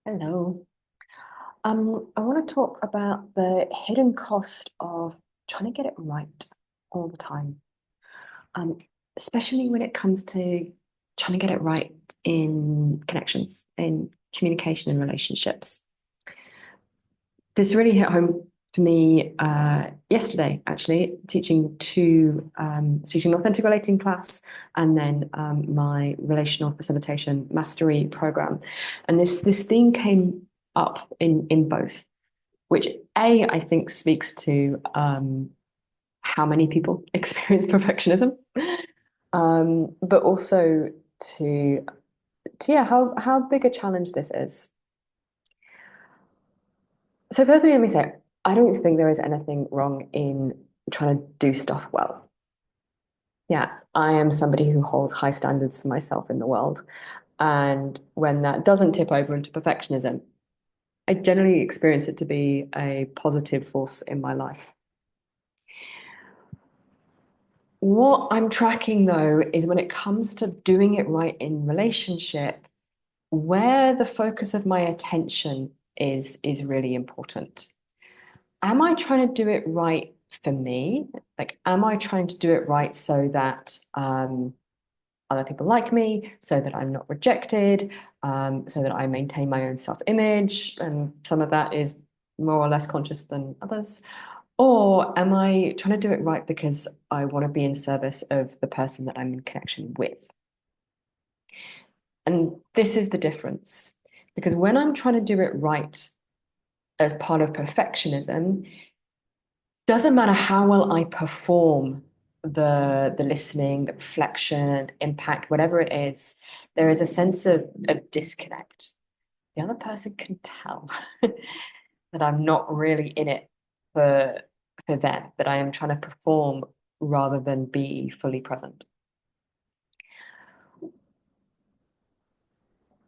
Hello. I want to talk about the hidden cost of trying to get it right all the time. Um, Especially when it comes to trying to get it right in connections, in communication and relationships. This really hit home for me yesterday, actually, teaching an authentic relating class and then my relational facilitation mastery program. And this theme came up in both, which I think speaks to how many people experience perfectionism, but also to, yeah, how big a challenge this is. So firstly, let me say, I don't think there is anything wrong in trying to do stuff well. Yeah, I am somebody who holds high standards for myself in the world. And when that doesn't tip over into perfectionism, I generally experience it to be a positive force in my life. What I'm tracking though is when it comes to doing it right in relationship, where the focus of my attention is really important. Am I trying to do it right for me? Like, am I trying to do it right so that other people like me, so that I'm not rejected, so that I maintain my own self-image? And some of that is more or less conscious than others. Or am I trying to do it right because I want to be in service of the person that I'm in connection with? And this is the difference. Because when I'm trying to do it right as part of perfectionism, doesn't matter how well I perform the listening, the reflection, impact, whatever it is, there is a sense of disconnect. The other person can tell that I'm not really in it for for them, that I am trying to perform rather than be fully present.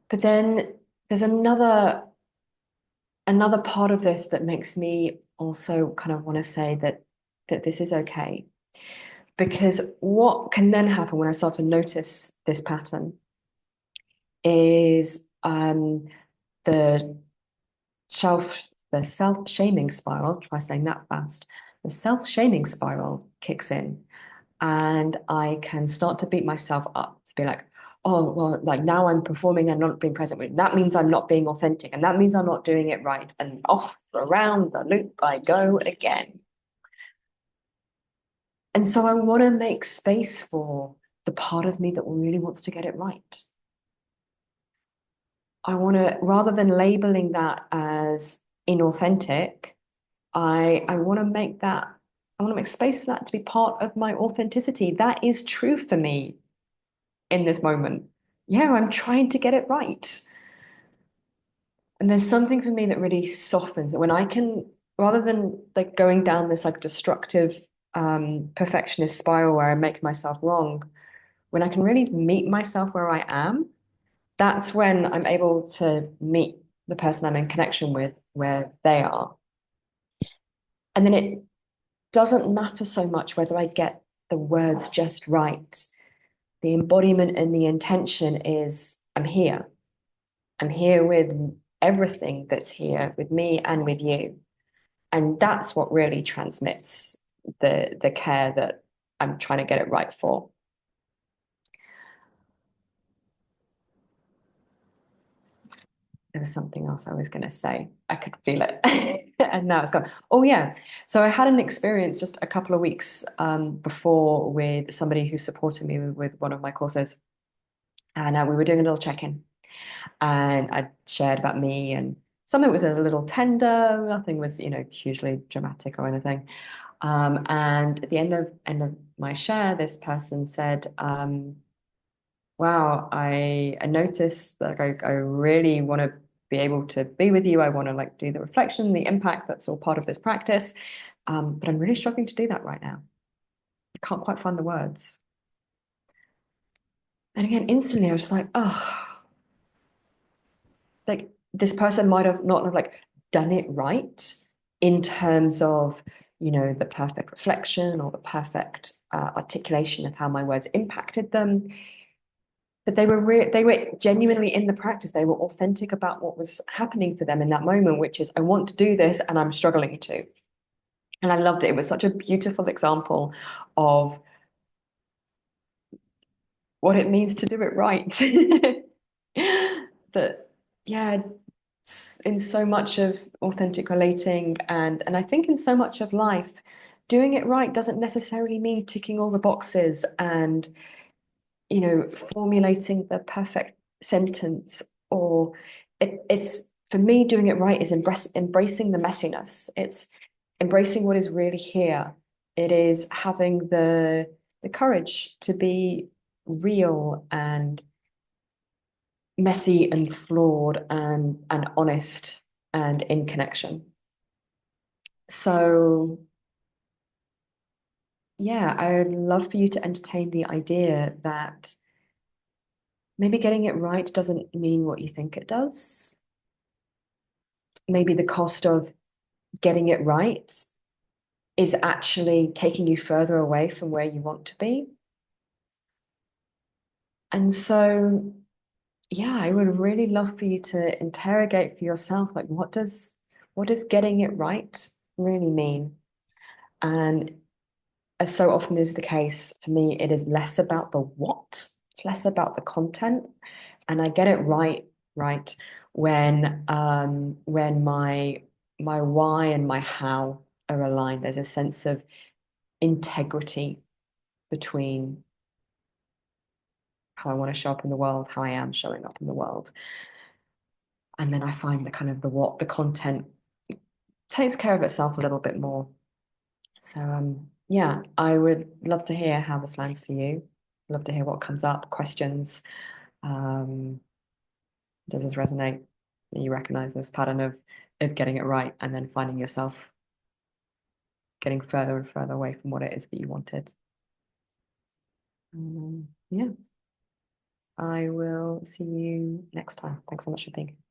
But then there's another part of this that makes me also kind of want to say that this is okay. Because what can then happen when I start to notice this pattern is the the self-shaming spiral, try saying that fast, the self-shaming spiral kicks in, and I can start to beat myself up to be like, oh, well, like now I'm performing and not being present with it. That means I'm not being authentic, and that means I'm not doing it right. And off around the loop I go again. And so I want to make space for the part of me that really wants to get it right. I want to, rather than labeling that as inauthentic, I want to make that, I want to make space for that to be part of my authenticity. That is true for me in this moment. Yeah, I'm trying to get it right. And there's something for me that really softens it when I can, rather than like going down this like destructive perfectionist spiral where I make myself wrong, when I can really meet myself where I am, that's when I'm able to meet the person I'm in connection with where they are. And then it doesn't matter so much whether I get the words just right. The embodiment and the intention is I'm here. I'm here with everything that's here with me and with you. And that's what really transmits the care that I'm trying to get it right for. There was something else I was going to say. I could feel it. And now it's gone. Oh, yeah. So I had an experience just a couple of weeks before with somebody who supported me with one of my courses. And we were doing a little check-in. And I shared about me, and some of it was a little tender. Nothing was, hugely dramatic or anything. And at the end of my share, this person said, wow, I noticed that I really want to be able to be with you. I want to like do the reflection, the impact, that's all part of this practice. But I'm really struggling to do that right now. I can't quite find the words. And again, instantly I was just like, oh, like this person might have not have like done it right in terms of, the perfect reflection or the perfect articulation of how my words impacted them. But they were genuinely in the practice. They were authentic about what was happening for them in that moment, which is I want to do this and I'm struggling to. And I loved it. It was such a beautiful example of what it means to do it right. That, yeah, in so much of authentic relating and I think in so much of life, doing it right doesn't necessarily mean ticking all the boxes and, formulating the perfect sentence or it's for me, doing it right is embracing the messiness. It's embracing what is really here. It is having the courage to be real and messy and flawed and honest and in connection. So yeah, I would love for you to entertain the idea that maybe getting it right doesn't mean what you think it does. Maybe the cost of getting it right is actually taking you further away from where you want to be. And so, yeah, I would really love for you to interrogate for yourself, like what does getting it right really mean? And as so often is the case for me, it is less about the what, it's less about the content. And I get it right when my why and my how are aligned. There's a sense of integrity between how I want to show up in the world, how I am showing up in the world. And then I find the kind of the what, the content takes care of itself a little bit more. So yeah, I would love to hear how this lands for you. Love to hear what comes up, questions. Um, does this resonate? You recognize this pattern of getting it right and then finding yourself getting further and further away from what it is that you wanted. Yeah, I will see you next time. Thanks so much for being here.